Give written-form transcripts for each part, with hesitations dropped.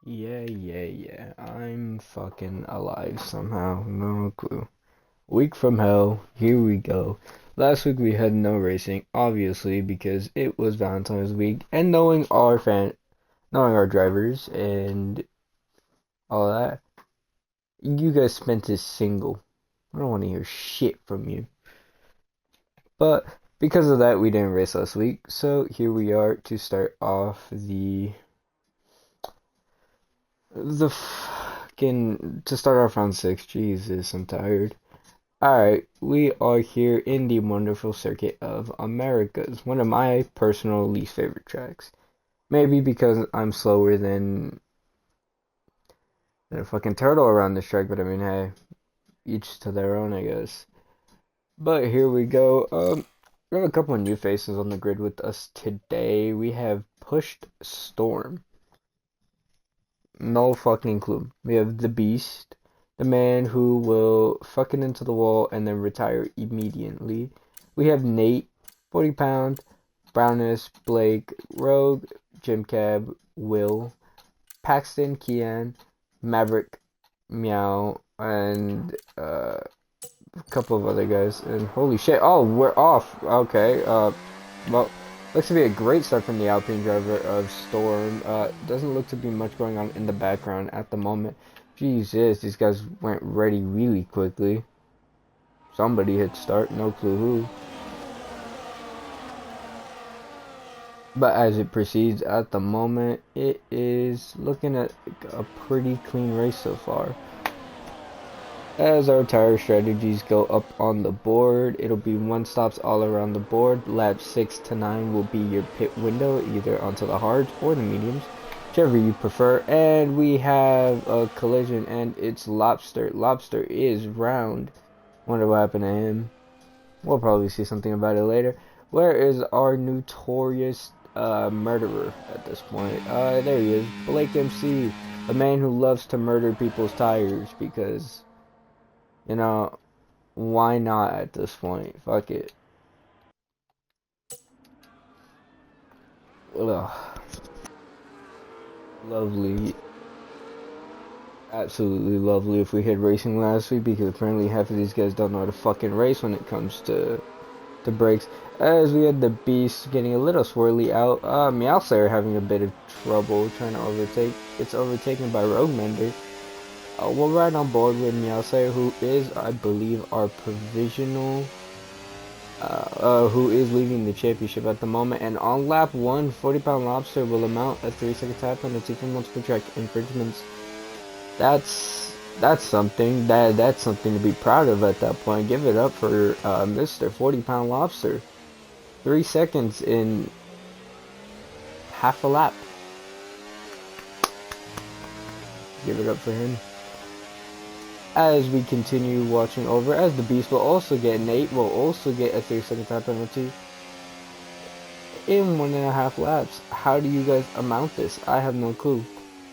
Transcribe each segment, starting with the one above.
Yeah. I'm fucking alive somehow. No clue. Week from hell. Here we go. Last week we had no racing, obviously, because it was Valentine's week, and knowing our drivers and all that, you guys spent this single. I don't want to hear shit from you. But because of that, we didn't race last week, so here we are to start off the fucking to start off round six. Jesus, I'm tired. Alright, we are here in the wonderful circuit of Americas, one of my personal least favorite tracks. Maybe because I'm slower than a fucking turtle around this track, but I mean, hey, each to their own, I guess. But here we go. We have a couple of new faces on the grid with us today. We have Pushed Storm. No fucking clue. We have the Beast, the man who will fuck it into the wall and then retire immediately. We have Nate, 40 pound, Brownus, Blake, Rogue, Jim Cab, Will, Paxton, Kian, Maverick, Meow, and a couple of other guys. And holy shit, oh, we're off. Okay, well, looks to be a great start from the Alpine driver of Storm. Doesn't look to be much going on in the background at the moment. Jesus, these guys went ready really quickly. Somebody hit start, no clue who. But as it proceeds at the moment, it is looking at a pretty clean race so far. As our tire strategies go up on the board, it'll be one stops all around the board. Lap 6 to 9 will be your pit window, either onto the hards or the mediums, whichever you prefer. And we have a collision, and it's Lobster. Lobster is round. Wonder what happened to him. We'll probably see something about it later. Where is our notorious murderer at this point? There he is, Blake MC, the man who loves to murder people's tires because, you know, why not at this point? Fuck it. Ugh. Lovely. Absolutely lovely if we had racing last week because apparently half of these guys don't know how to fucking race when it comes to brakes. As we had the Beast getting a little swirly out. Meowslayer having a bit of trouble trying to overtake. It's overtaken by Rogue Mender. We'll ride on board with Meowslayer, who is, I believe, our provisional who is leading the championship at the moment. And on lap 1, 40-pound Lobster will amount a 3-second time penalty for multiple track infringements. That's something. That's something to be proud of at that point. Give it up for Mr. 40-pound Lobster. 3 seconds in half a lap. Give it up for him. As we continue watching over, as the Beast will also get, Nate will also get a 3-second time penalty in 1.5 laps. How do you guys amount this? I have no clue.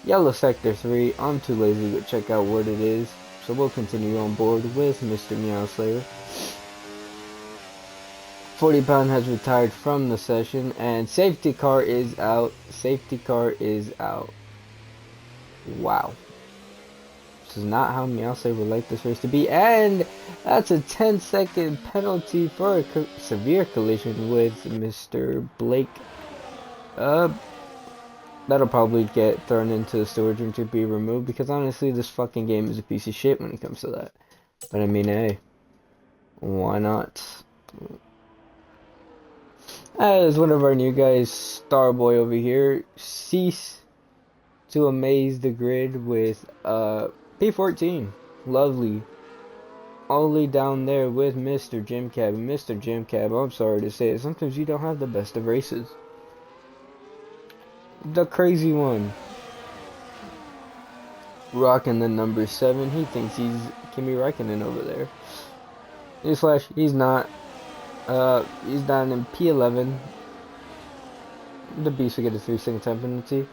Yellow Sector 3, I'm too lazy to check out what it is, so we'll continue on board with Mr. Meowslayer. 40 pound has retired from the session, and safety car is out. Safety car is out. Wow. This is not how Meowslayer would like this race to be, and that's a 10-second penalty for a severe collision with Mr. Blake. That'll probably get thrown into the storage room to be removed, because honestly, this fucking game is a piece of shit when it comes to that. But I mean, hey, why not? As one of our new guys, Starboy over here, cease to amaze the grid with P14. Lovely. Only down there with Mr. Jim Cab. Mr. Jim Cab, I'm sorry to say it, sometimes you don't have the best of races. The crazy one. Rocking the number 7. He thinks he's Kimi Räikkönen over there. Newsflash, he's not. He's down in P11. The Beast will get a 3-second time penalty.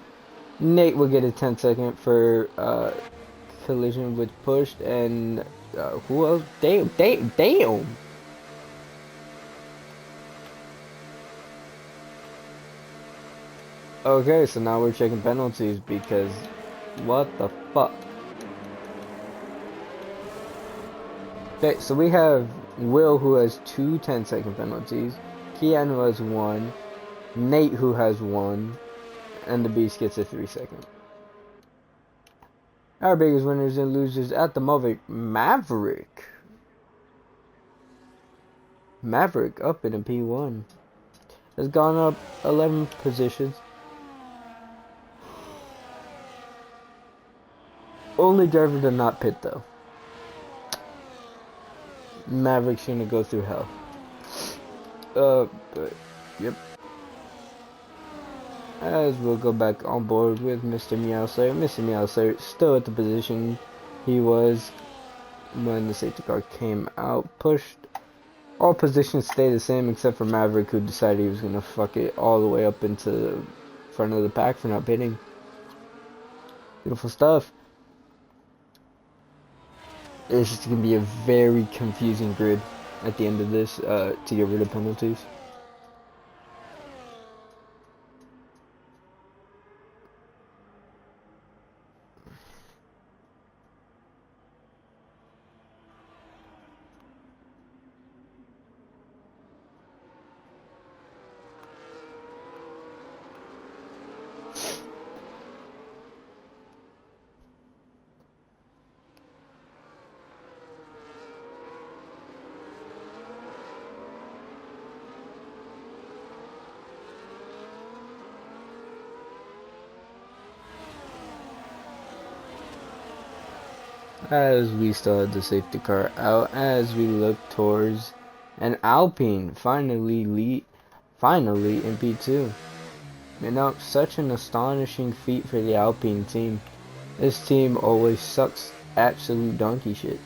Nate will get a 10-second for collision with Pushed, and who else? Damn! Okay, so now we're checking penalties because What the fuck? Okay, so we have Will, who has 2 10-second penalties, Kian, who has 1, Nate, who has 1, and the Beast gets a 3-second. Our biggest winners and losers at the moment, Maverick. Maverick up in a P1. Has gone up 11 positions. Only driver to not pit though. Maverick's gonna go through hell. But yep. As we'll go back on board with Mr. Meowslayer. Mr. Meowslayer still at the position he was when the safety car came out. Pushed. All positions stay the same except for Maverick, who decided he was gonna fuck it all the way up into the front of the pack for not pitting. Beautiful stuff. It's just gonna be a very confusing grid at the end of this to get rid of penalties. As we still have the safety car out, as we look towards an Alpine finally in P2. You know, such an astonishing feat for the Alpine team. This team always sucks absolute donkey shit.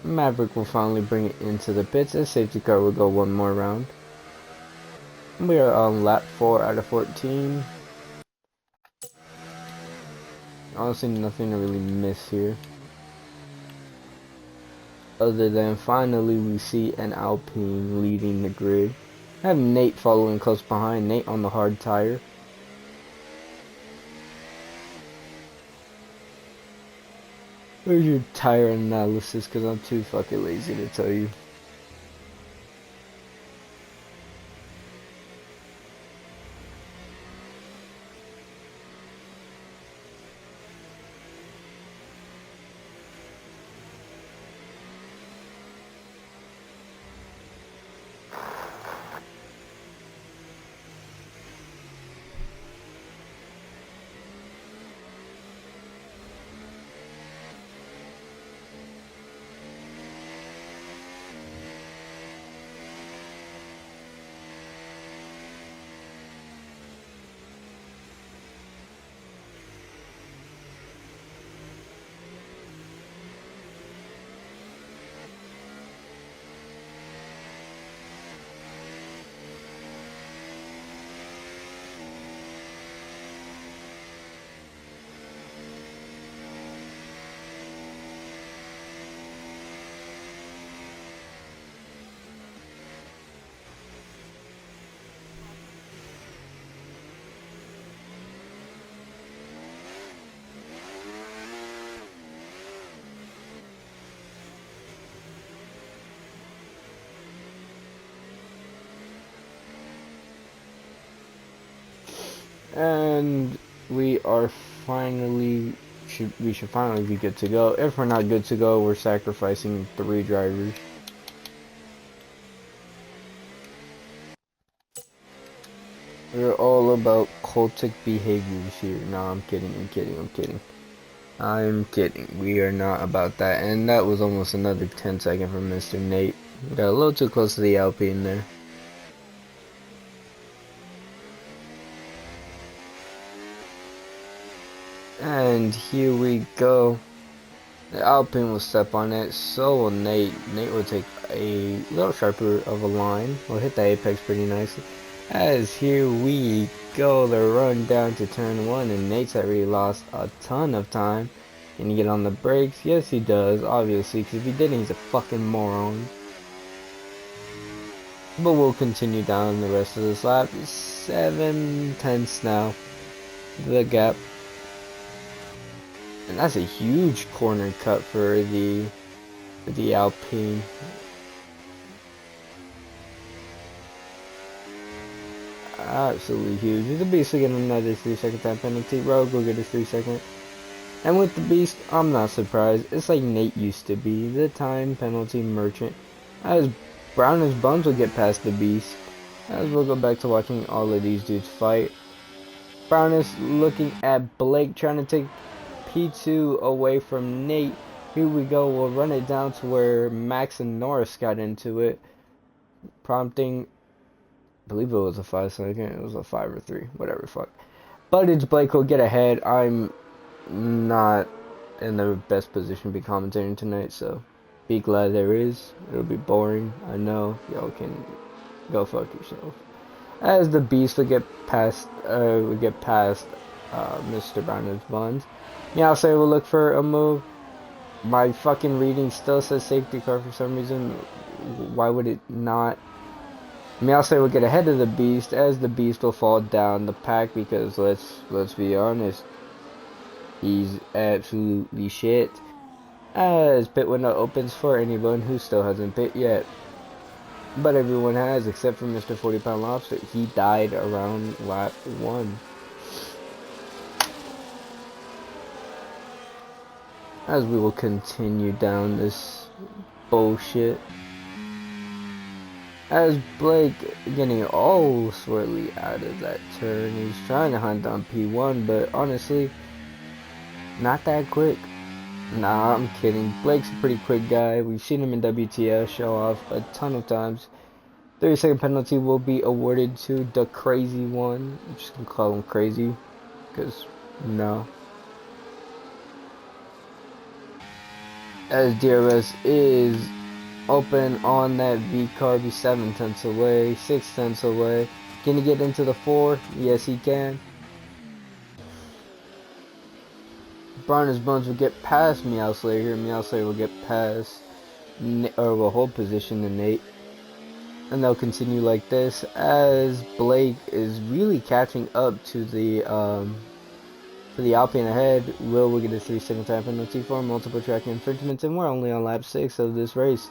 Maverick will finally bring it into the pits, and safety car will go one more round. We are on lap 4 out of 14. Honestly, nothing to really miss here. Other than finally we see an Alpine leading the grid. I have Nate following close behind. Nate on the hard tire. Where's your tire analysis? Because I'm too fucking lazy to tell you. And we are finally, we should finally be good to go. If we're not good to go, we're sacrificing 3 drivers. We're all about cultic behaviors here. No, I'm kidding. I'm kidding. We are not about that. And that was almost another 10-second from Mr. Nate. Got a little too close to the Alpine there. And here we go. The Alpine will step on it, so will Nate. Nate will take a little sharper of a line. Will hit the apex pretty nicely. As here we go, the run down to turn 1, and Nate's already lost a ton of time. Can he get on the brakes? Yes, he does, obviously, because if he didn't, he's a fucking moron. But we'll continue down the rest of this lap. 7/10 now, the gap. And that's a huge corner cut for the Alpine. Absolutely huge. The Beast will get another 3-second time penalty. Rogue will get a 3-second. And with the Beast, I'm not surprised. It's like Nate used to be, the time penalty merchant. As brown as buns will get past the Beast. As we'll go back to watching all of these dudes fight. Brown is looking at Blake, trying to take P2 away from Nate. Here we go. We'll run it down to where Max and Norris got into it, prompting, I believe it was a 5-second. It was a 5 or 3, whatever. Fuck. But it's Blake will get ahead. I'm not in the best position to be commentating tonight, so be glad there is. It'll be boring. I know. Y'all can go fuck yourself. As the Beast will get past, Mr. Brown's Buns. Yeah, I'll say we'll look for a move. My fucking reading still says safety car for some reason. Why would it not? Meowsay will get ahead of the Beast, as the Beast will fall down the pack, because let's be honest, he's absolutely shit. As pit window opens for anyone who still hasn't pit yet. But everyone has, except for Mr. 40-pound Lobster. He died around lap 1. As we will continue down this bullshit. As Blake getting all swirly out of that turn. He's trying to hunt down P1, but honestly, not that quick. Nah, I'm kidding. Blake's a pretty quick guy. We've seen him in WTS show off a ton of times. 30-second penalty will be awarded to the crazy one. I'm just gonna call him crazy, because no. As DRS is open on that V-carb, he's 7/10 away, 6/10 away. Can he get into the 4? Yes, he can. Brown's Buns will get past Meowslayer here. Meowslayer will get past, or will hold position to Nate. And they'll continue like this as Blake is really catching up to the Alpine ahead. Will get a 3-second time penalty for multiple track infringements, and we're only on lap 6 of this race.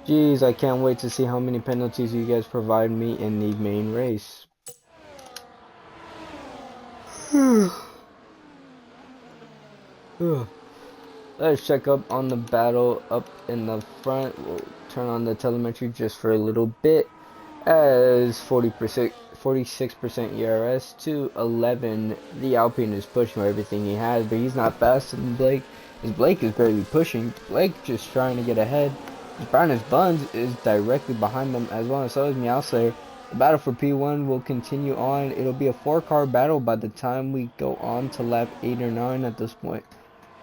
Jeez, I can't wait to see how many penalties you guys provide me in the main race. Let's check up on the battle up in the front. We'll turn on the telemetry just for a little bit. As 46% ERS to 11, the Alpine is pushing everything he has, but he's not faster than Blake. As Blake is barely pushing. Blake just trying to get ahead. Brown's Buns is directly behind them, as well as so is Meowslayer. The battle for P1 will continue on. It'll be a 4-car battle by the time we go on to lap 8 or 9 at this point.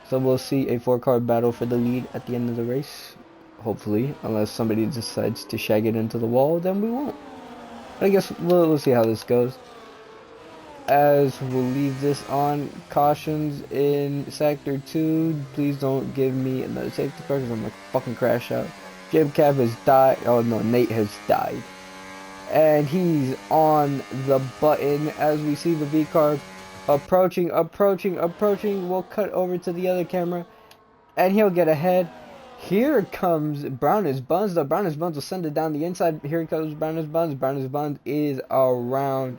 So we'll see a 4-car battle for the lead at the end of the race. Hopefully, unless somebody decides to shag it into the wall, then we won't. But I guess we'll see how this goes. As we'll leave this on, cautions in sector 2. Please don't give me another safety car because I'm gonna fucking crash out. Jib Cab has died. Oh no, Nate has died. And he's on the button as we see the V-car approaching. We'll cut over to the other camera and he'll get ahead. Here comes Brown's Buns. The Brown's Buns will send it down the inside. Here comes Brown's Buns. Brown's Buns is around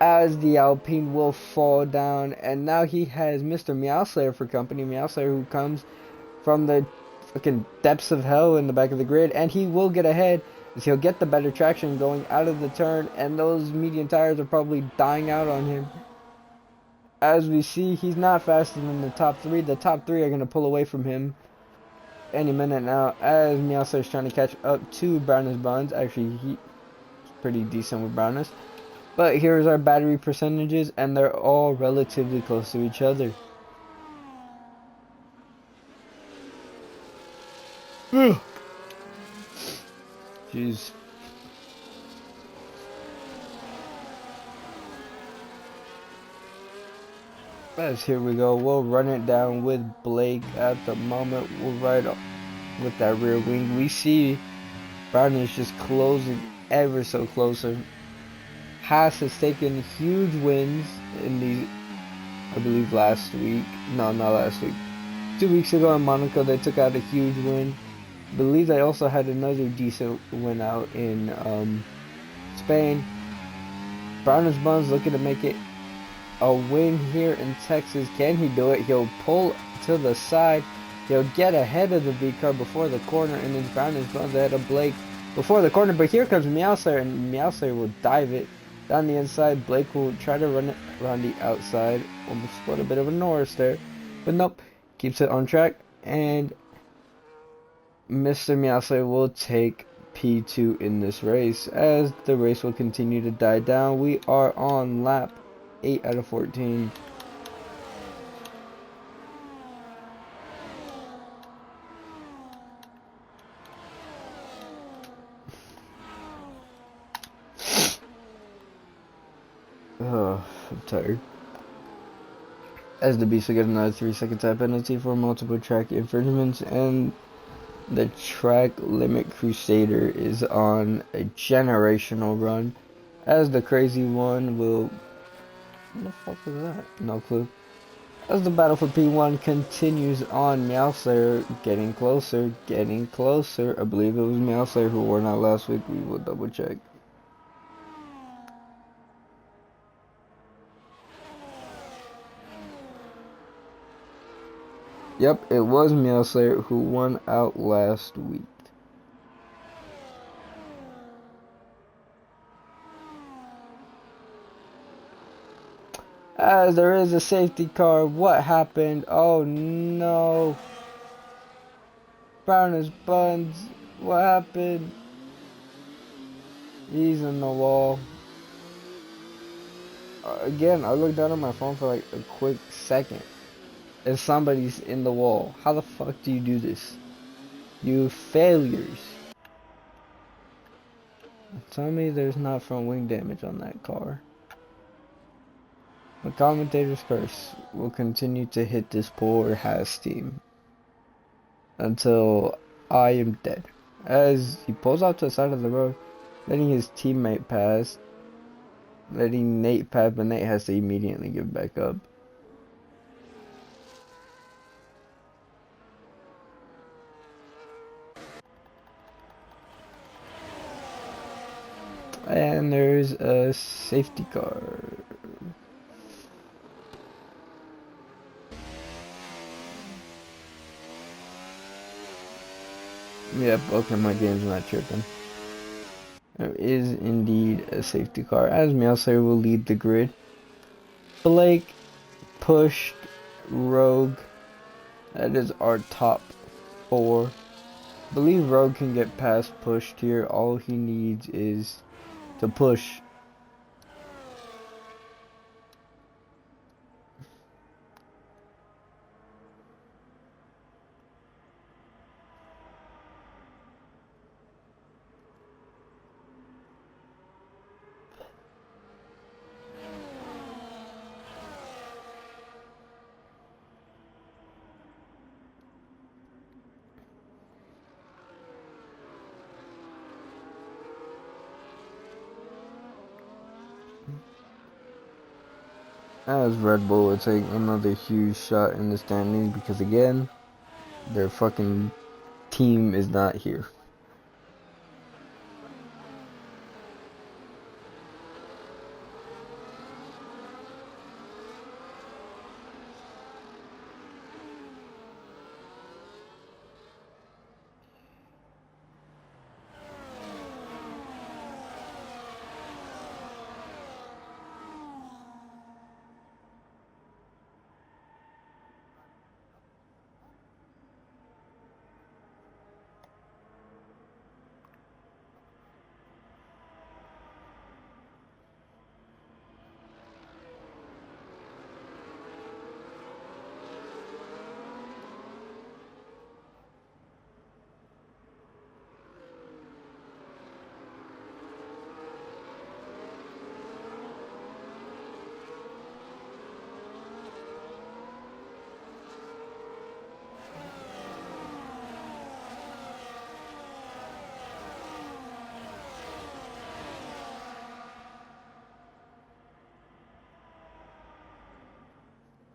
as the Alpine will fall down. And now he has Mr. Meowslayer for company. Meowslayer who comes from the fucking depths of hell in the back of the grid. And he will get ahead as he'll get the better traction going out of the turn. And those medium tires are probably dying out on him. As we see, he's not faster than the top 3. The top 3 are going to pull away from him any minute now, as Meowslayer is trying to catch up to Brown's Buns. Actually, he's pretty decent with Brown's. But here's our battery percentages, and they're all relatively close to each other. Jeez. As here we go, we'll run it down with Blake at the moment. We'll ride with that rear wing. We see Brown is just closing ever so closer. Haas has taken huge wins in these, I believe last week. No, not last week. 2 weeks ago in Monaco, they took out a huge win. I believe they also had another decent win out in Spain. Brown is Buns looking to make it a win here in Texas. Can he do it? He'll pull to the side. He'll get ahead of the V car before the corner, and then Brown is Buns ahead of Blake before the corner. But here comes Meowslayer, and Meowslayer will dive it down the inside. Blake will try to run it around the outside. Almost got a bit of a Norris there, but nope. Keeps it on track, and Mr. Meowslayer will take P2 in this race. As the race will continue to die down, we are on lap 8 out of 14. Oh, I'm tired. As the Beast will get another 3-second time penalty for multiple track infringements, and the track limit Crusader is on a generational run. As the crazy one will... What the fuck is that? No clue. As the battle for P1 continues on, Meowslayer getting closer, getting closer. I believe it was Meowslayer who won out last week. We will double check. Yep, it was Meowslayer who won out last week. As there is a safety car, what happened? Oh no. Brown is Buns. What happened? He's in the wall. Again, I looked down at my phone for like a quick second. If somebody's in the wall, how the fuck do you do this? You failures. Tell me there's not front wing damage on that car. The commentator's curse will continue to hit this poor Haas team until I am dead. As he pulls out to the side of the road, letting his teammate pass, letting Nate pass, but Nate has to immediately give back up. And there's a safety car. Yep, okay, my game's not tripping. There is indeed a safety car, as Meowslayer will lead the grid. Blake pushed Rogue. That is our top 4. I believe Rogue can get past pushed here. All he needs is to push. As Red Bull will take another huge shot in the standings because again, their fucking team is not here.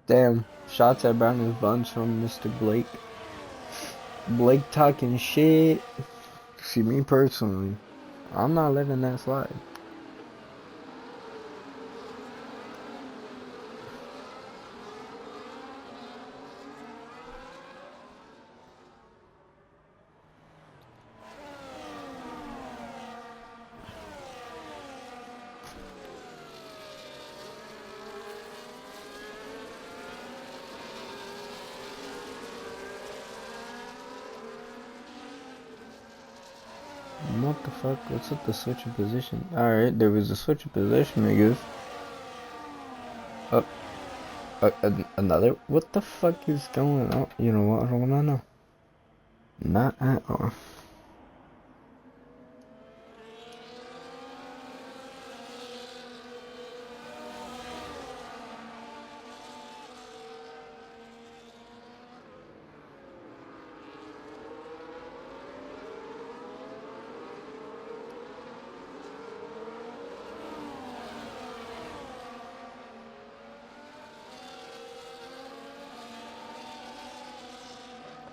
Damn, shots at Brown is buns from Mr. Blake. Blake talking shit. See, me personally, I'm not letting that slide. What the fuck? What's with the switch of position? Alright, there was a switch of position, niggas. Oh, another? What the fuck is going on? You know what? I don't wanna know. Not at all.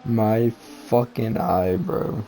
My fucking eye, bro.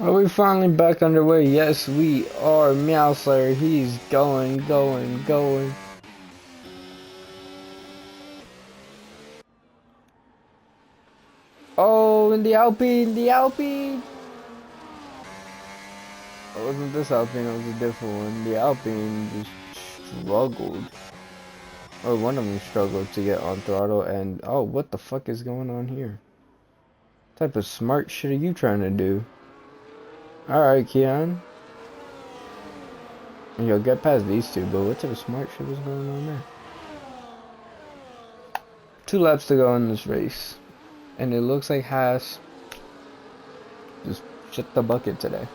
Are we finally back underway? Yes, we are. Meow Slayer, he's going. Oh, in the Alpine. It wasn't this Alpine, it was a different one. The Alpine just struggled. Or one of them struggled to get on throttle, and oh, what the fuck is going on here? What type of smart shit are you trying to do? Alright, Keon. You'll get past these two, but what type of smart shit was going on there? 2 laps to go in this race. And it looks like Haas just shit the bucket today.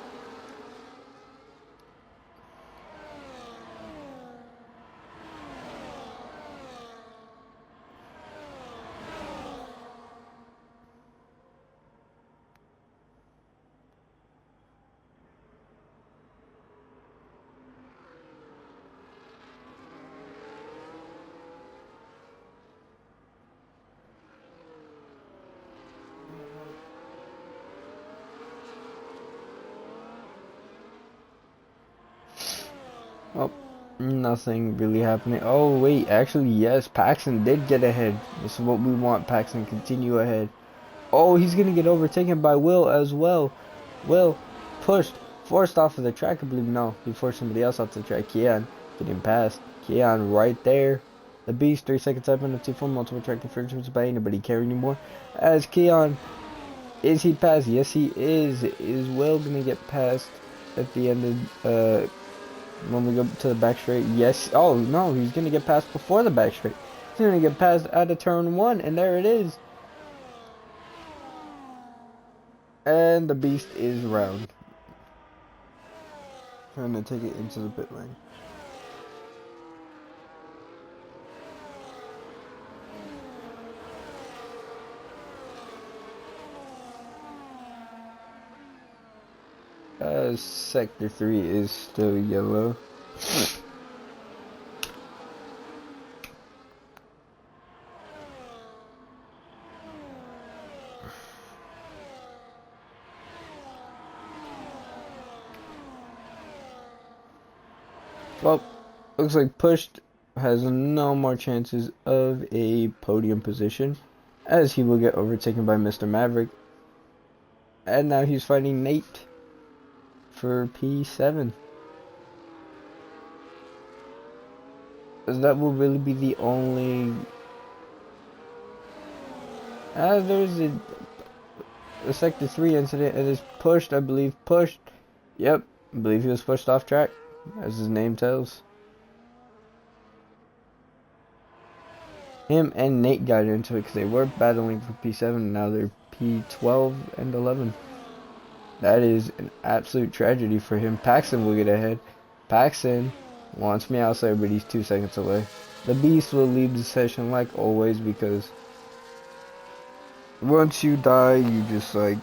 Oh, nothing really happening. Oh, wait, actually, yes, Paxton did get ahead. This is what we want, Paxton, continue ahead. Oh, he's going to get overtaken by Will as well. Will pushed, forced off of the track, I believe. No, he forced somebody else off the track. Keon getting past. Keon right there. The Beast, 3 seconds up in the T4, multiple track infringements by anybody care anymore. As Keon, is he past? Yes, he is. Is Will going to get past at the end of, when we go to the back straight? Yes. Oh, no, he's going to get past before the back straight. He's going to get past out of turn 1, and there it is. And the Beast is round. Trying to take it into the pit lane. Sector 3 is still yellow. Well, looks like Pushed has no more chances of a podium position, as he will get overtaken by Mr. Maverick. And now he's fighting Nate for P7. As that will really be the only... there's a Sector 3 incident, and it's Pushed, I believe. Pushed. Yep, I believe he was pushed off track, as his name tells. Him and Nate got into it because they were battling for P7, and now they're P12 and 11. That is an absolute tragedy for him. Paxton will get ahead. Paxton wants me outside, but he's 2 seconds away. The Beast will lead the session like always, because once you die, you just like...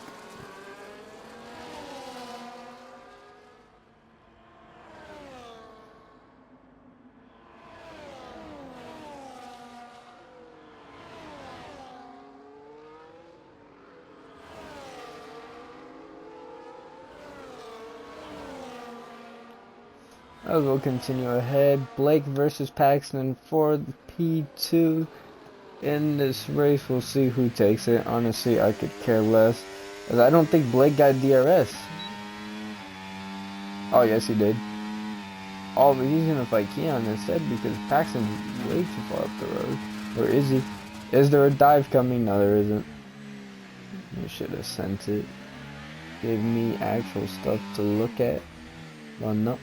As we'll continue ahead, Blake versus Paxton for the P2 in this race. We'll see who takes it. Honestly, I could care less, as I don't think Blake got DRS. Oh, yes, he did. Oh, but he's gonna fight Keon instead, because Paxton's way too far up the road. Or is he? Is there a dive coming? No, there isn't. You should have sent it. Give me actual stuff to look at. Well, no.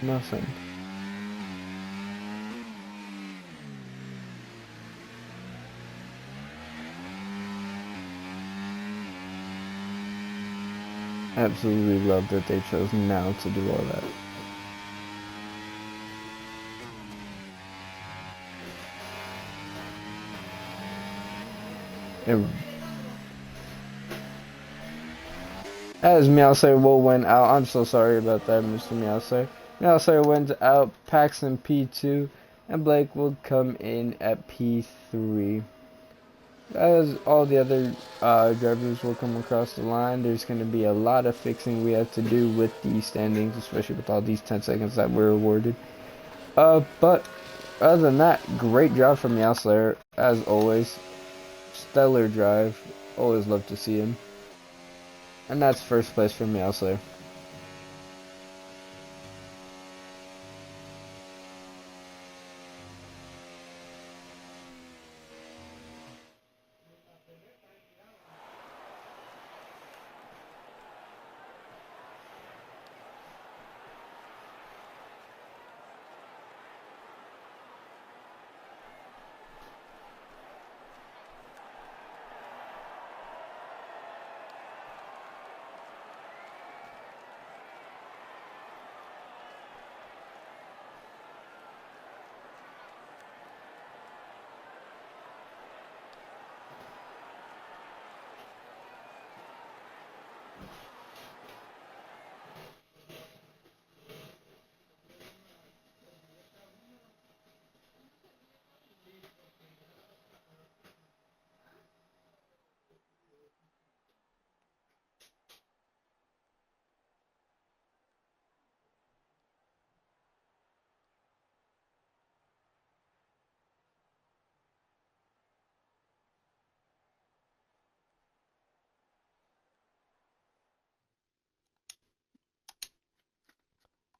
Nothing. Absolutely love that they chose now to do all that. And as Meowslayer will win out, I'm so sorry about that, Mr. Meowslayer. Meowslayer wins out, Paxton P2, and Blake will come in at P3. As all the other drivers will come across the line, there's going to be a lot of fixing we have to do with these standings, especially with all these 10 seconds that were awarded. But other than that, great job from Meowslayer, as always. Stellar drive. Always love to see him. And that's first place for Meowslayer.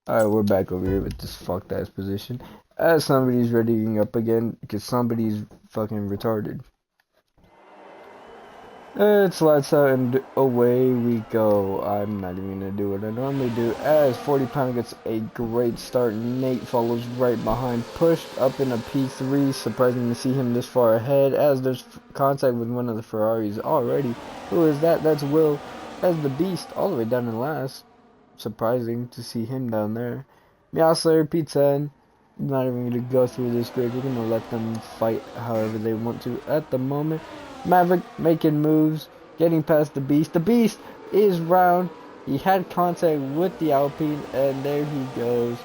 Alright, we're back over here with this fucked ass position. As somebody's readying up again, because somebody's fucking retarded. It's lights out and away we go. I'm not even gonna do what I normally do. As 40 pound gets a great start, Nate follows right behind, pushed up in a P3. Surprising to see him this far ahead, as there's contact with one of the Ferraris already. Who is that? That's Will, as the Beast all the way down in last. Surprising to see him down there. Meowslayer P10. Not even gonna go through this grid. We're gonna let them fight however they want to at the moment. Maverick making moves, getting past the Beast. The Beast is round. He had contact with the Alpine, and there he goes,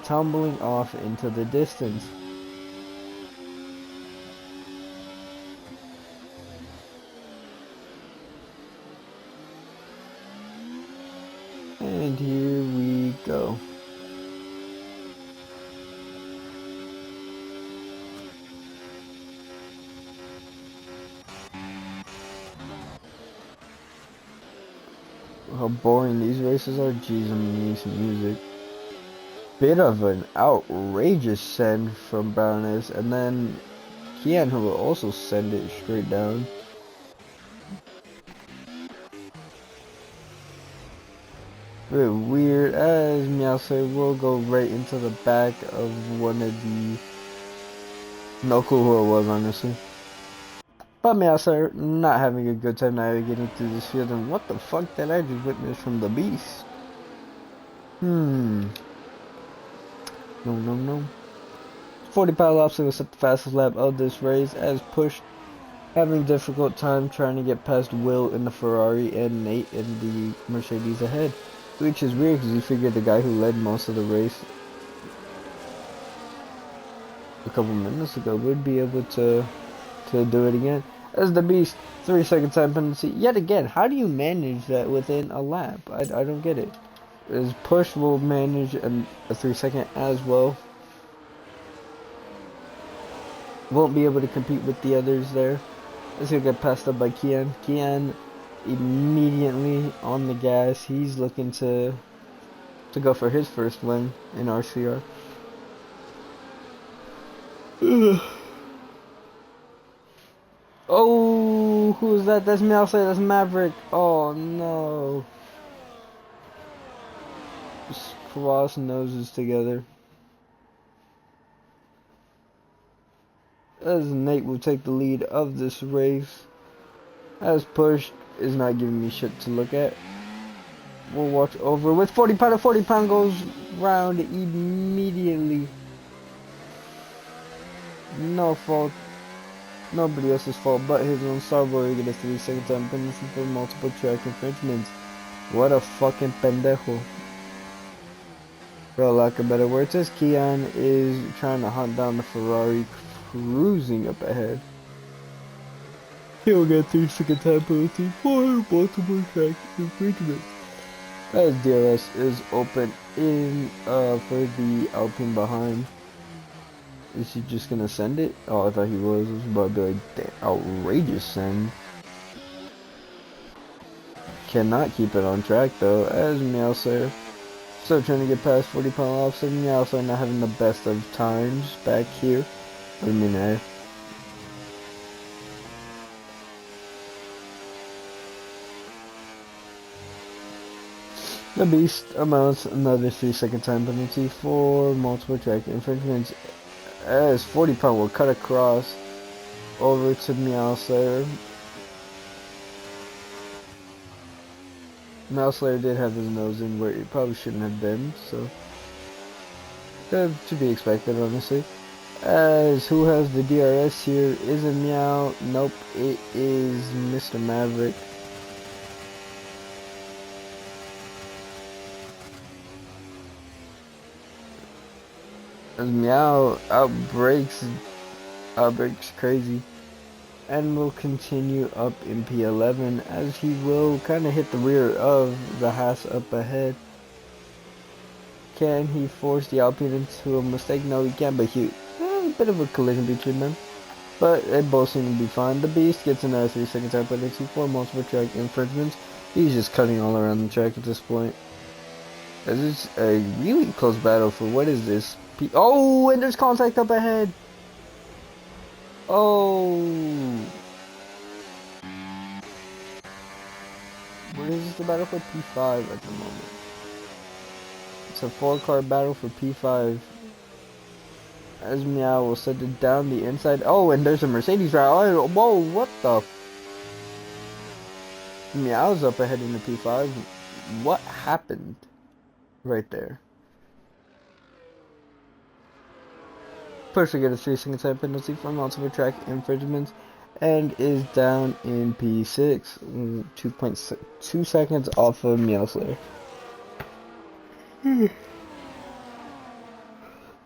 tumbling off into the distance. And here we go. How boring these races are. Jeez, I'm gonna need some music. Bit of an outrageous send from Browness, and then Kian, who will also send it straight down. Bit weird, as Meowser will go right into the back of one of the... No clue who it was, honestly. But Meowser not having a good time navigating through this field, and what the fuck did I just witness from the beast? No. 40-pound lobster will set the fastest lap of this race, as pushed, having difficult time trying to get past Will in the Ferrari and Nate in the Mercedes ahead. Which is weird because you figured the guy who led most of the race a couple minutes ago would be able to do it again. As the beast, 3-second time penalty. Yet again, how do you manage that within a lap? I don't get it. As push will manage a 3-second as well. Won't be able to compete with the others there. As he'll get passed up by Kian. Kian immediately on the gas. He's looking to go for his first win in RCR. Oh, who's that? That's Meowser. That's Maverick. Oh no. Just cross noses together. As Nate will take the lead of this race. As push is not giving me shit to look at. We'll watch over with 40-pound. 40-pound goes round immediately. No fault. Nobody else's fault but his own. Starboy get a 3-second time penalty for multiple track infringements. What a fucking pendejo. For lack of better words, as Kian is trying to hunt down the Ferrari cruising up ahead. He'll get 3-second time penalty for multiple track infringements. As DRS is open in for the Alpine behind. Is he just gonna send it? Oh, I thought he was. It was about to be like, damn, outrageous send. Cannot keep it on track though, as Meowser still trying to get past 40-pound lobster. Meowser not having the best of times back here. I mean, the beast amounts another 3-second time penalty for multiple track infringements, as 40-pound will cut across over to Meowser. Meowser did have his nose in where it probably shouldn't have been, so to be expected, honestly. As who has the DRS here? Is it Meow? Nope, it is Mr. Maverick. As Meow outbreaks crazy, and will continue up in P11 as he will kind of hit the rear of the Haas up ahead. Can he force the Alpine into a mistake? No, he can't, but a bit of a collision between them. But they both seem to be fine. The Beast gets another 3-second time penalty for multiple track infringements. He's just cutting all around the track at this point. This is a really close battle for what is this? Oh, and there's contact up ahead. Oh. What is this, the battle for P5 at the moment? It's a 4-car battle for P5. As Meow will send it down the inside. Oh, and there's a Mercedes route. Oh, whoa, what the? Meow's up ahead in the P5. What happened right there? Push to get a 3-second time penalty for multiple track infringements, and is down in P6, 2.2 seconds off of Meowslayer.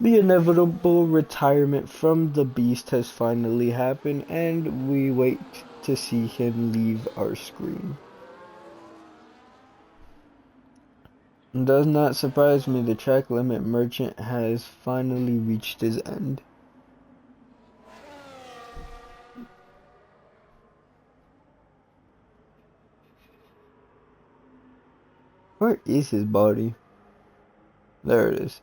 The inevitable retirement from the beast has finally happened, and we wait to see him leave our screen. It does not surprise me, the track limit merchant has finally reached his end. Where is his body? There it is.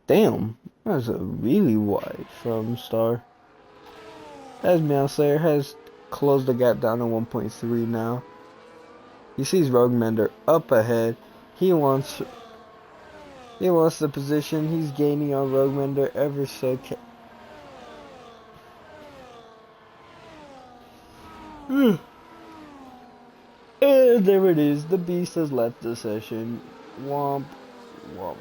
Damn, that's a really wide from Star. As Meowslayer has closed the gap down to 1.3 now. He sees Rogue Mender up ahead. He wants the position. He's gaining on Rogue Mender ever so and there it is. The beast has left the session. Womp womp.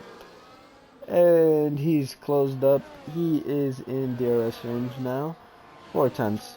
And he's closed up. He is in DRS range now. 4 tenths.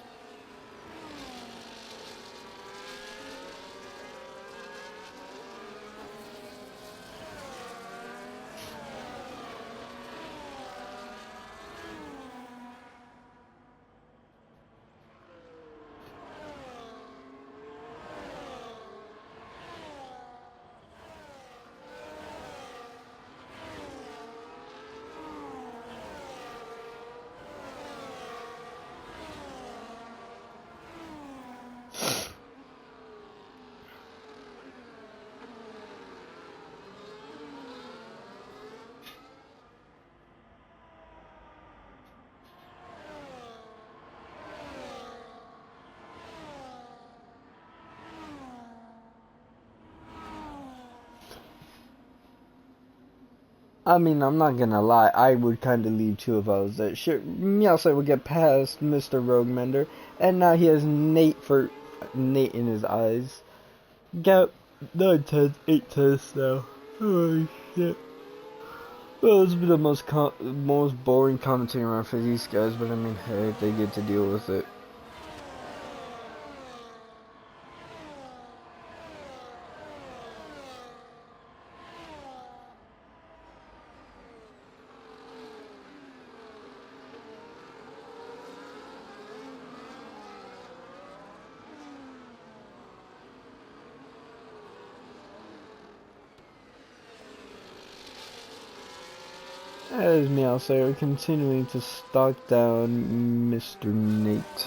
I mean, I'm not gonna lie, I would kinda leave too if I was there. Sure, Meowslayer would get past Mr. Rogue Mender, and now he has Nate in his eyes. Got 9 tenths, 8 tenths now. Oh shit. Well, it's been the most boring commentating around for these guys, but I mean, hey, they get to deal with it. As Meowslayer continuing to stalk down Mr. Nate.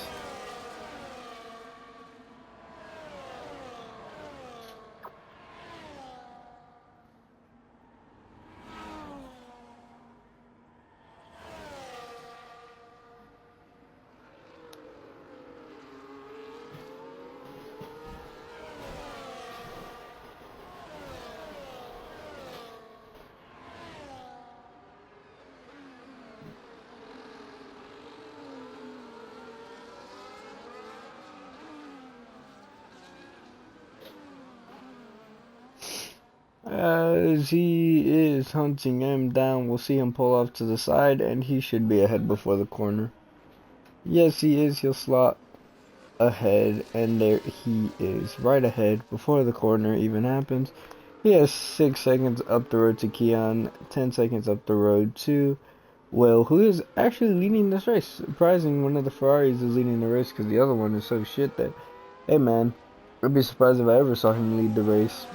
As he is hunting him down, we'll see him pull off to the side, and he should be ahead before the corner. Yes, he is. He'll slot ahead, and there he is, right ahead before the corner even happens. He has 6 seconds up the road to Keon, 10 seconds up the road to Will, who is actually leading this race. Surprising one of the Ferraris is leading the race because the other one is so shit that, hey man, I'd be surprised if I ever saw him lead the race.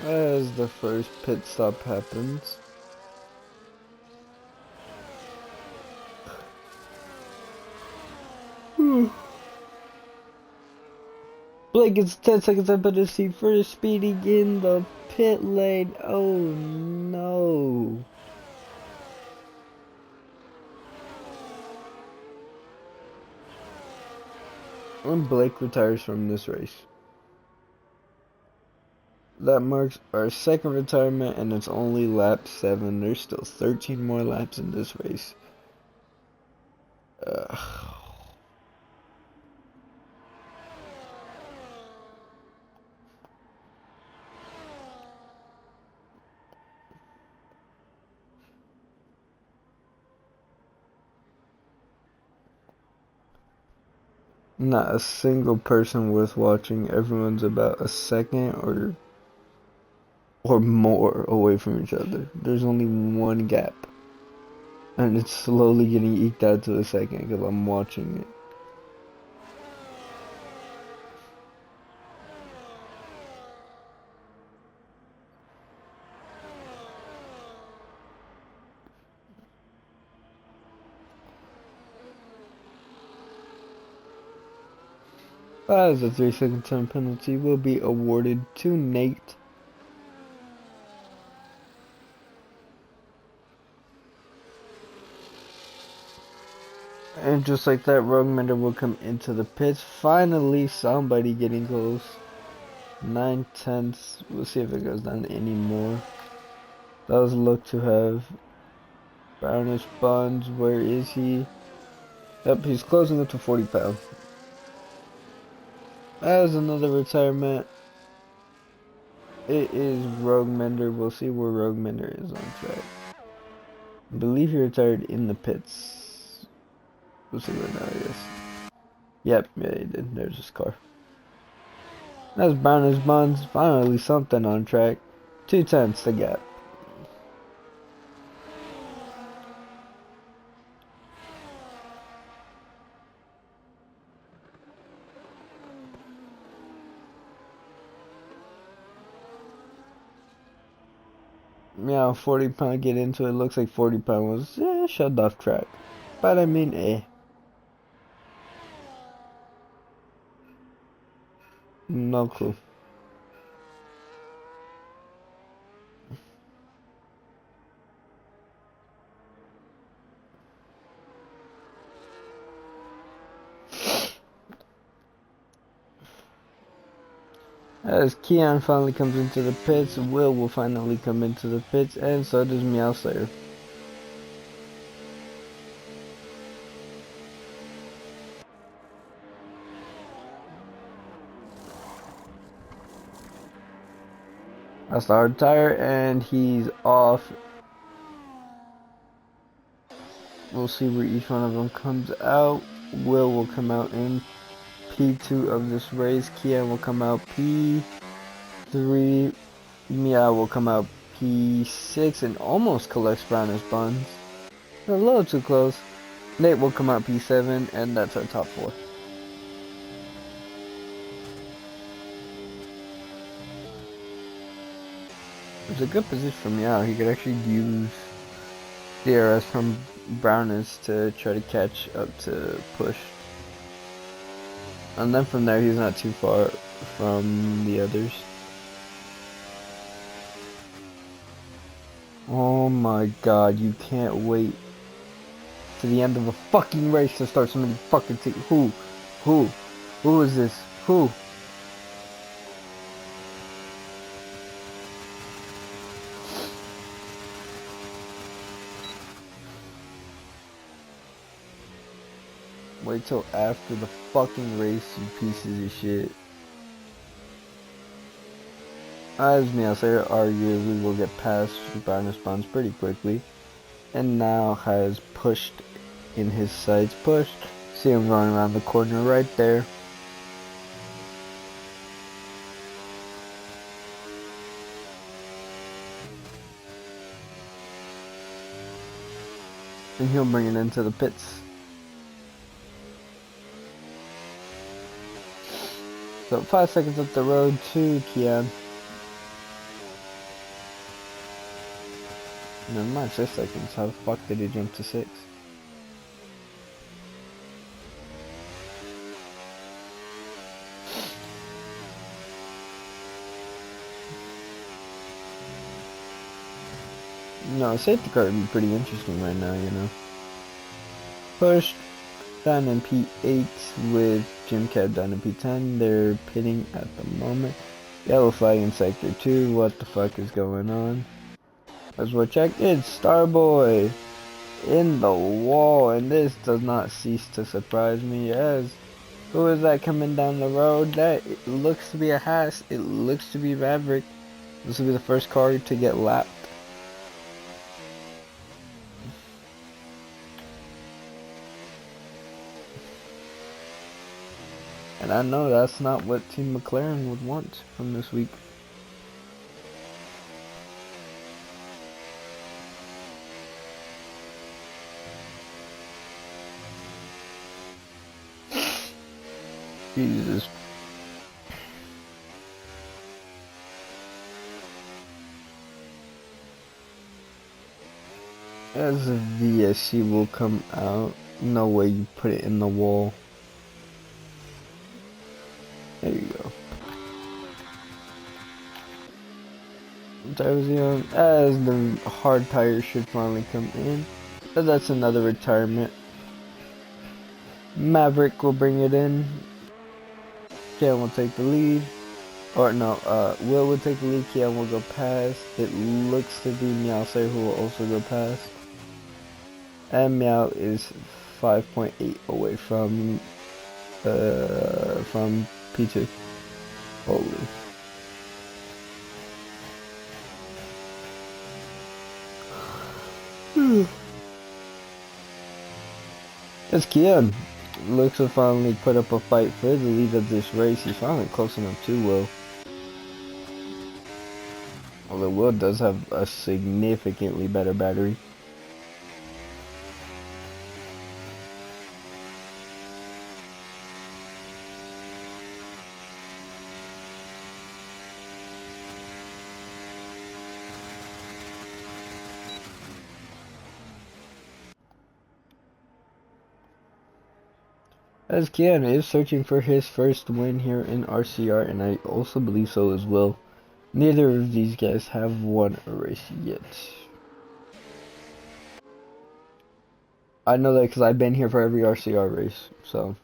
As the first pit stop happens. Blake gets 10 seconds up at the seat for speeding in the pit lane. Oh no. And Blake retires from this race. that marks our second retirement, and it's only lap 7. There's still 13 more laps in this race. Not a single person worth watching. Everyone's about a second or more away from each other. There's only one gap, and it's slowly getting eked out to a second because I'm watching it. As a 3-second time penalty will be awarded to Nate. And just like that, Rogue Mender will come into the pits. Finally, somebody getting close. 9/10. We'll see if it goes down anymore. Does look to have brownish buns. Where is he? Yep, he's closing up to 40 pounds. As another retirement, it is Rogue Mender. We'll see where Rogue Mender is on track. I believe he retired in the pits. We'll see where now he is. Yep, yeah, he did. There's his car. That's brown as buns. Finally something on track. 2/10 the gap. Yeah, 40 pound get into it. Looks like 40 pound was shoved off track. But I mean, no clue. As Keon finally comes into the pits, Will finally come into the pits, and so does Meowslayer. That's the hard tire, and he's off. We'll see where each one of them comes out. Will come out in P2 of this race. Keon will come out P3. Meow will come out P6 and almost collects brownish buns. A little too close. Nate will come out P7, and that's our top 4. It's a good position for Meow. He could actually use DRS from brownish to try to catch up to push. And then from there, he's not too far from the others. Oh my god, you can't wait to the end of a fucking race to start somebody fucking Who is this? Who? Wait till after the fucking race, you pieces of shit. As Meowslayer arguably will get past brownish buns pretty quickly. And now has pushed in his sights. Pushed. See him going around the corner right there. And he'll bring it into the pits. So 5 seconds up the road to Keon. Never mind, 6 seconds. How the fuck did he jump to 6? No, safety car would be pretty interesting right now, you know. Pushed down in P8 with Jim Cab down in P10. They're pitting at the moment. Yellow flag in sector 2. What the fuck is going on? Let's go check. It's Starboy in the wall, and this does not cease to surprise me. As who is that coming down the road? That it looks to be a Haas. It looks to be Maverick. This will be the first car to get lapped. And I know that's not what Team McLaren would want from this week. Jesus. As the VSC will come out. No way you put it in the wall. There you go. Tires on as the hard tires should finally come in. But that's another retirement. Maverick will bring it in. Kian will take the lead. Or no, Will will take the lead. Kian will go past. It looks to be Meowser who will also go past. And Meow is 5.8 away from P2. Holy. It's Kian. Looks to finally put up a fight for the lead of this race. He's finally close enough to Will. Although Will does have a significantly better battery. As Kian is searching for his first win here in RCR, and I also believe so as well. Neither of these guys have won a race yet. I know that because I've been here for every RCR race, so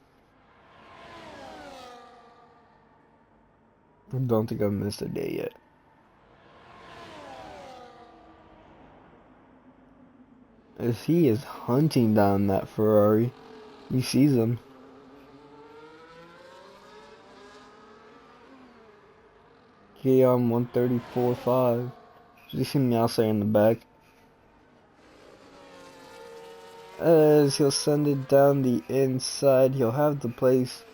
I don't think I've missed a day yet. As he is hunting down that Ferrari, he sees him. Kian 134.5. You see Meowser in the back. As he'll send it down the inside, he'll have the place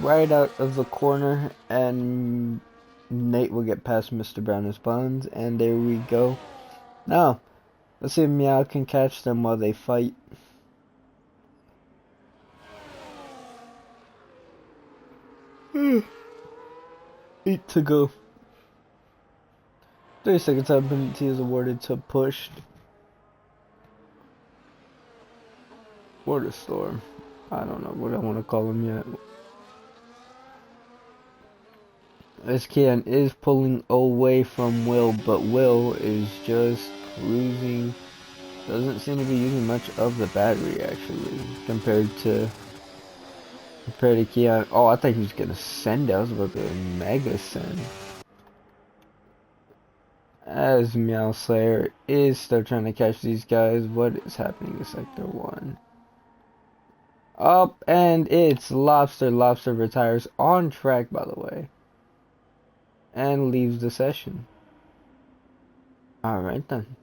right out of the corner, and Nate will get past Mr. Brown's Buns, and there we go. Now, let's see if Meow can catch them while they fight. Eight to go. 30 seconds time penalty is awarded to Push. Water Storm. I don't know what I want to call him yet. As Kian is pulling away from Will, but Will is just cruising. Doesn't seem to be using much of the battery actually, compared to Kian. Oh, I thought he was gonna send it. I was about to mega send. As Meow Slayer is still trying to catch these guys. What is happening in Sector 1? Up, and it's Lobster. Lobster retires on track, by the way, and leaves the session. Alright then.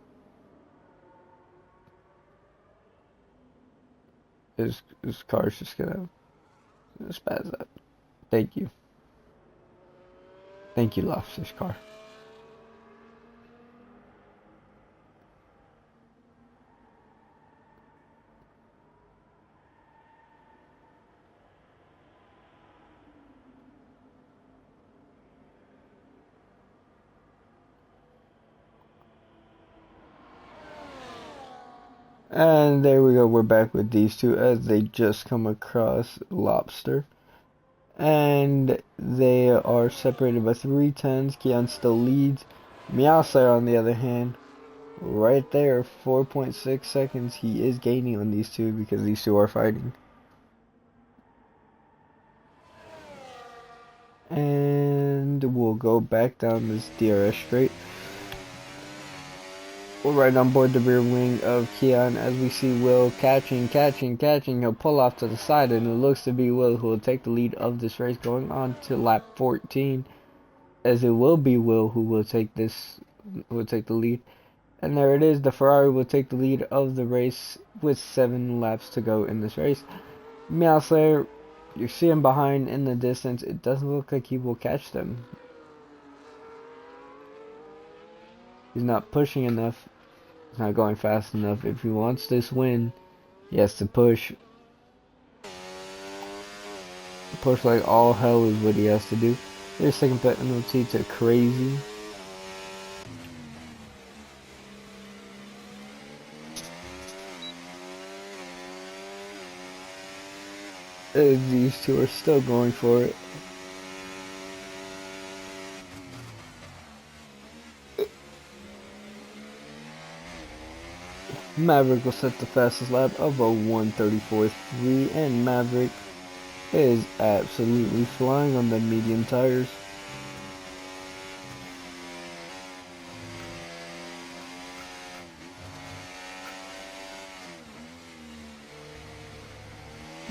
His car's just gonna spaz up. Thank you. Thank you, Lobster's car. And there we go, we're back with these two as they just come across Lobster. And they are separated by 3/10. Kian still leads. Meowser, on the other hand, right there, 4.6 seconds. He is gaining on these two because these two are fighting. And and we'll go back down this DRS straight. We're right on board the rear wing of Keon as we see Will catching. He'll pull off to the side, and it looks to be Will who will take the lead of this race going on to lap 14. As it will be Will who will take the lead. And there it is, the Ferrari will take the lead of the race with 7 laps to go in this race. Meow Slayer, you see him behind in the distance. It doesn't look like he will catch them. He's not pushing enough. He's not going fast enough. If he wants this win, he has to push. Push like all hell is what he has to do. Here's second penalty to Crazy. These two are still going for it. Maverick will set the fastest lap of a 1:34.3, and Maverick is absolutely flying on the medium tires.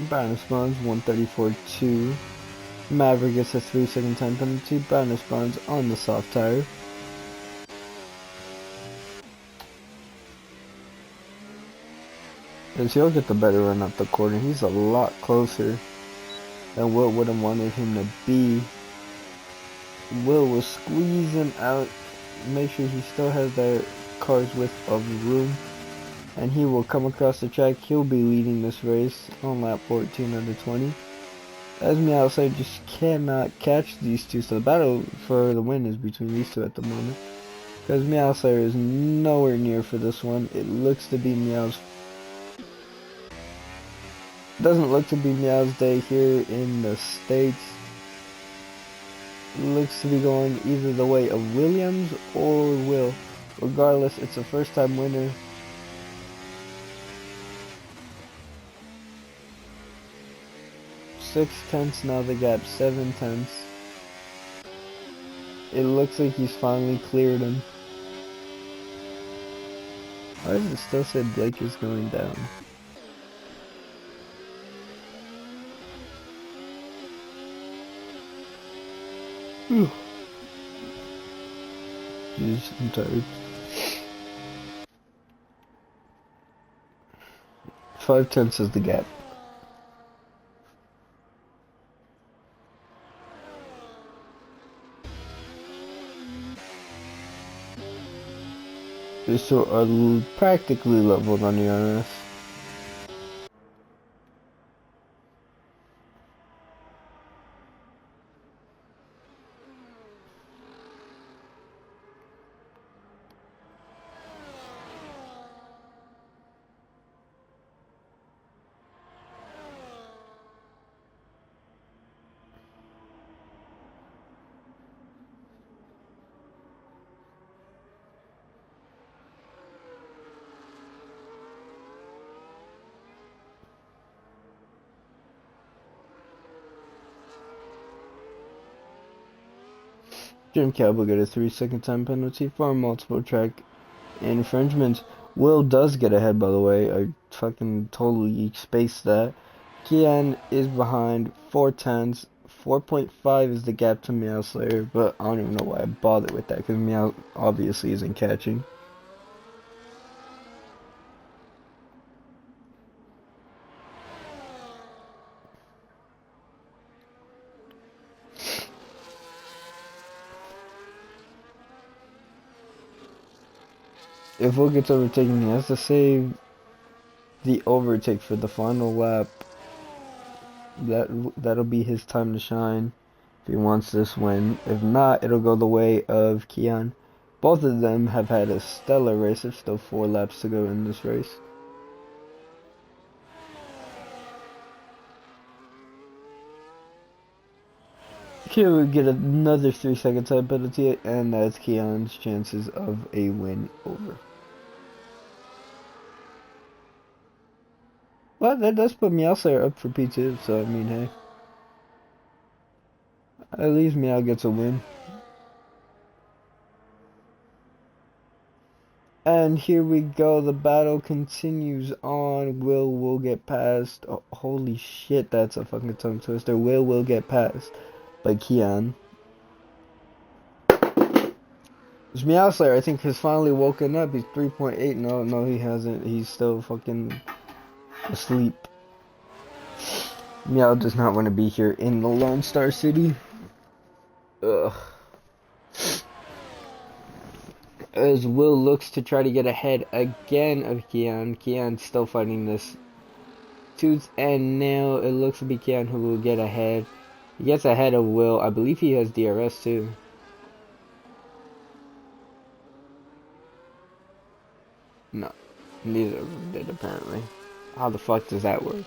Brown responds 1:34.2. Maverick gets a 3-second time penalty. Brown responds on the soft tire. As he'll get the better run up the corner. He's a lot closer than Will would have wanted him to be. Will squeeze him out, make sure he still has that car's width of room, and he will come across the track. He'll be leading this race on lap 14 under 20. As Meow Slayer just cannot catch these two, so the battle for the win is between these two at the moment. Because Meow Slayer is nowhere near for this one. It looks to be doesn't look to be Meow's day here in the States. It looks to be going either the way of Williams or Will. Regardless, it's a first time winner. Six tenths, now the gap 7 tenths. It looks like he's finally cleared him. Why does it still say Blake is going down? Jeez, I'm tired. 5 tenths is the gap. These two are practically leveled on the RS. Jim Cab will get a 3-second time penalty for multiple track infringements. Will does get ahead, by the way. I fucking totally spaced that. Kian is behind 4 tenths. 4.5 is the gap to Meow Slayer, but I don't even know why I bothered with that, because Meow obviously isn't catching. If Will gets overtaken, he has to save the overtake for the final lap. That'll be his time to shine if he wants this win. If not, it'll go the way of Keon. Both of them have had a stellar race. There's still 4 laps to go in this race. Keon will get another 3-second time penalty, and that's Keon's chances of a win over. Well, that does put Meow Slayer up for P2, so I mean, hey. At least Meow gets a win. And here we go, the battle continues on. Will get past. Oh, holy shit, that's a fucking tongue twister. Will get past by Keon. Meowslayer, I think, has finally woken up. He's 3.8. No, he hasn't. He's still fucking asleep. Meow does not want to be here in the Lone Star City. Ugh. As Will looks to try to get ahead again of Keon. Keon's still fighting this tooth and nail. It looks to be Keon who will get ahead. He gets ahead of Will. I believe he has DRS too. No, neither of them did apparently. How the fuck does that work?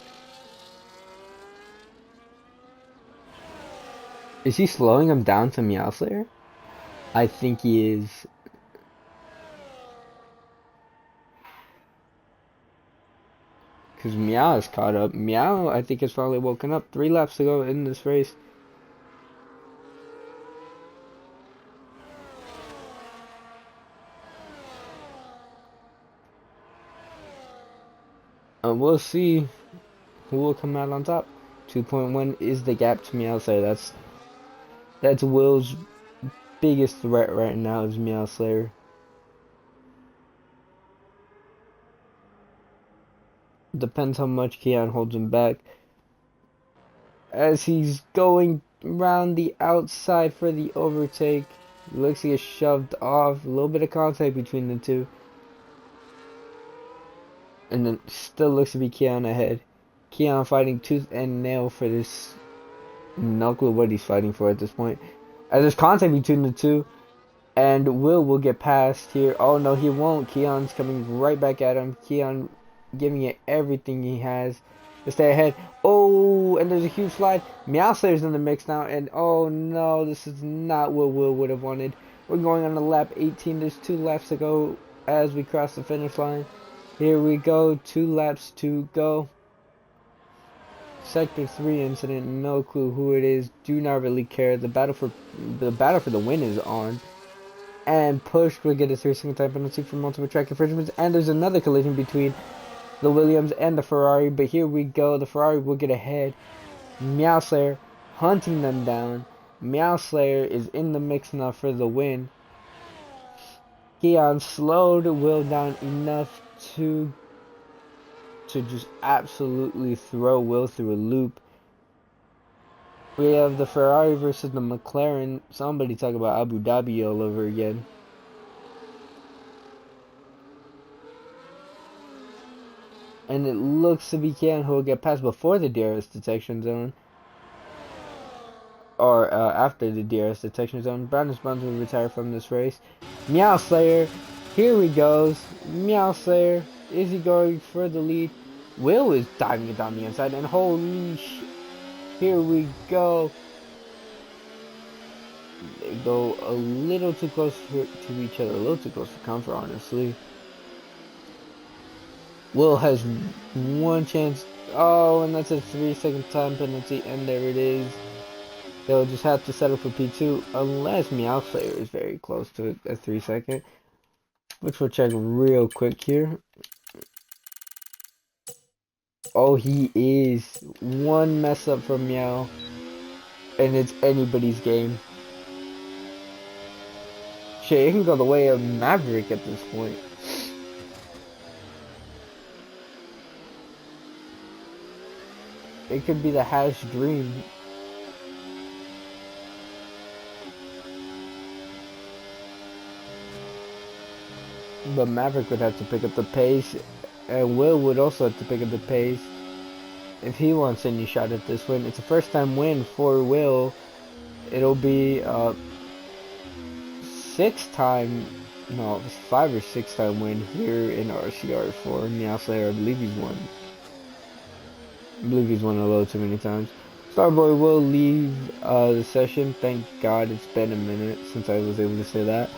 Is he slowing him down to Meowslayer? I think he is. Because Meow is caught up. Meow, I think, has finally woken up. 3 laps to go in this race. And we'll see who will come out on top. 2.1 is the gap to Meowslayer. That's Will's biggest threat right now is Meowslayer. Depends how much Keon holds him back. As he's going around the outside for the overtake. Looks to get shoved off. A little bit of contact between the two. And then still looks to be Keon ahead. Keon fighting tooth and nail for this. No clue what he's fighting for at this point. As there's contact between the two. And Will get past here. Oh no, he won't. Keon's coming right back at him. Keon giving it everything he has to stay ahead. Oh, and there's a huge slide. Meowslayer's in the mix now. And oh no, this is not what Will would have wanted. We're going on to lap 18. There's 2 laps to go as we cross the finish line. Here we go. 2 laps to go. Sector 3 incident. No clue who it is. Do not really care. The battle for the win is on. And Push will get a 3-second time penalty for multiple track infringements. And there's another collision between the Williams and the Ferrari. But here we go. The Ferrari will get ahead. Meowslayer hunting them down. Meowslayer is in the mix now for the win. Keon slowed Will down enough to just absolutely throw Will through a loop. We have the Ferrari versus the McLaren. Somebody talk about Abu Dhabi all over again. And it looks to be Keon who will get past before the DRS detection zone. Or after the DRS detection zone. Brown will retire from this race. Meowslayer. Here he goes. Meowslayer. Is he going for the lead? Will is diving it down the inside. And holy shit. Here we go. They go a little too close to each other. A little too close for comfort, honestly. Will has one chance. Oh, and that's a 3-second time penalty. And there it is. They'll just have to settle for P2. Unless Meowslayer is very close to a 3-second. Which we'll check real quick here. Oh, he is. One mess up from Meow. And it's anybody's game. Shit, it can go the way of Maverick at this point. It could be the Hash Dream. But Maverick would have to pick up the pace. And Will would also have to pick up the pace if he wants any shot at this win. It's a first time win for Will. It'll be 5 or 6 time win here in RCR for Meowslayer. I believe he's won. I believe he's won a little too many times. Starboy will leave the session. Thank God it's been a minute since I was able to say that.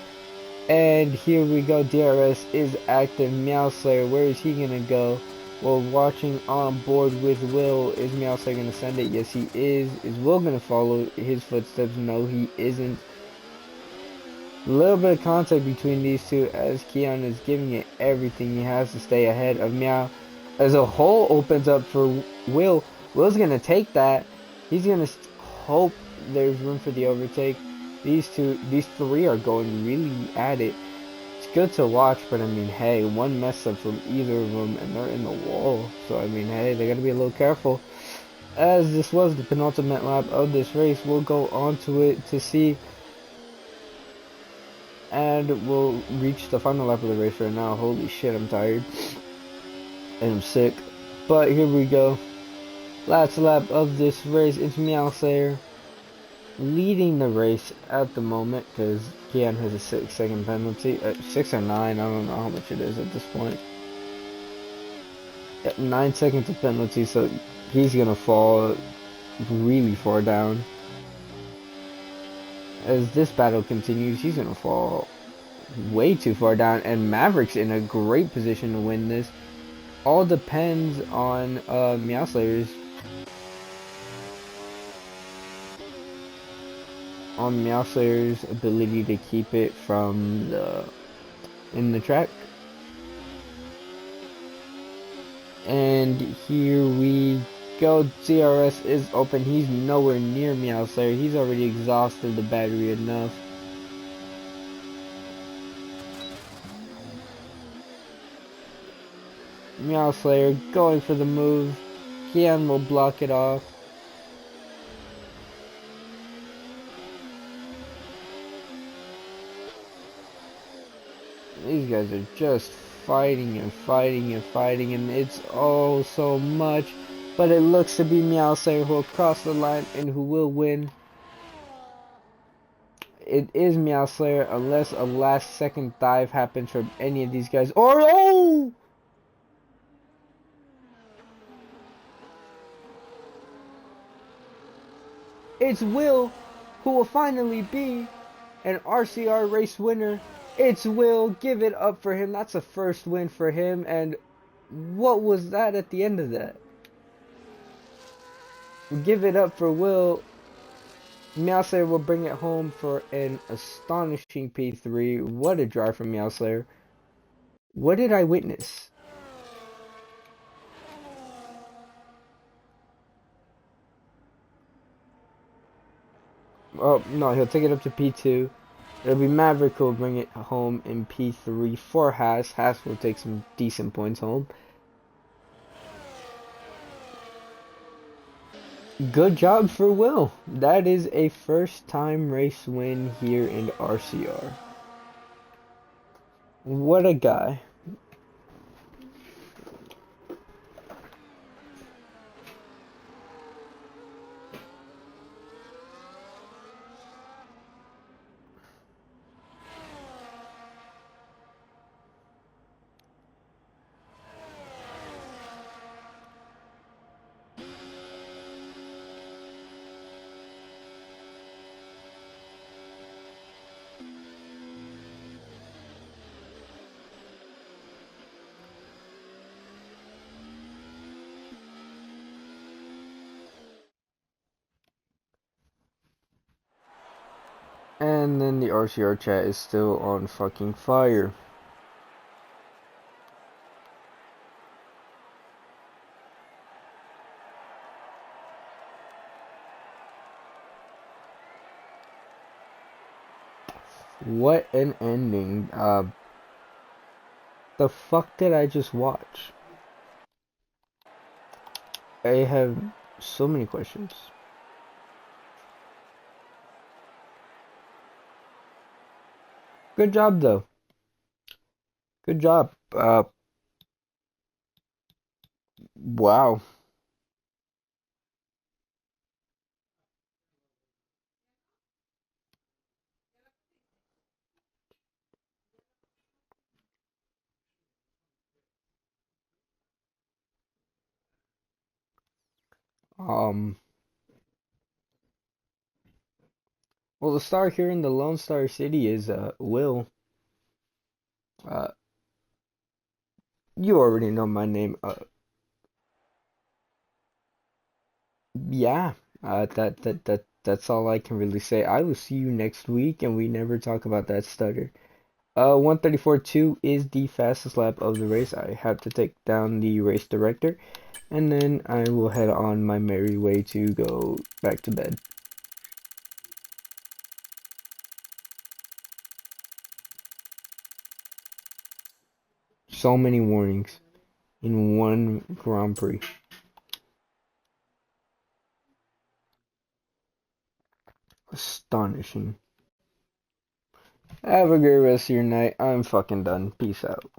And here we go. DRS is active. Meowslayer, where is he gonna go? Well, watching on board with Will. Is Meowslayer gonna send it? Yes, he is. Is Will gonna follow his footsteps? No, he isn't. A little bit of contact between these two as Keon is giving it everything he has to stay ahead of Meow. As a hole opens up for Will, Will's gonna take that. He's gonna hope there's room for the overtake. These three are going really at it. It's good to watch, but I mean, hey, one mess up from either of them and they're in the wall. So I mean, hey, they gotta be a little careful. As this was the penultimate lap of this race, we'll go on to it to see, and we'll reach the final lap of the race right now. Holy shit, I'm tired and I'm sick, but here we go. Last lap of this race. It's Meowslayer leading the race at the moment because Kian has a 6-second penalty, 6 or 9, I don't know how much it is at this point. 9 seconds of penalty, so he's gonna fall really far down. As this battle continues, he's gonna fall way too far down, and Maverick's in a great position to win this. All depends on Meowslayer's ability to keep it from in the track. And here we go. CRS is open. He's nowhere near Meowslayer. He's already exhausted the battery enough. Meowslayer going for the move. Kian will block it off. These guys are just fighting and fighting and fighting, and it's oh so much. But it looks to be Meowslayer who will cross the line and who will win. It is Meowslayer unless a last second dive happens from any of these guys. Or oh! It's Will who will finally be an RCR race winner. It's Will. Give it up for him. That's a first win for him. And what was that at the end of that? Give it up for Will. Meowslayer will bring it home for an astonishing P3. What a drive from Meowslayer. What did I witness? Oh, no, he'll take it up to P2. It'll be Maverick who will bring it home in P3 for Haas. Haas will take some decent points home. Good job for Will. That is a first-time race win here in RCR. What a guy. And then the RCR chat is still on fucking fire. What an ending. The fuck did I just watch? I have so many questions. Good job, though. Good job. Wow. Well, the star here in the Lone Star City is, Will. Uh, you already know my name. Yeah. That That's all I can really say. I will see you next week, and we never talk about that stutter. 134.2 is the fastest lap of the race. I have to take down the race director, and then I will head on my merry way to go back to bed. So many warnings in one Grand Prix. Astonishing. Have a great rest of your night. I'm fucking done. Peace out.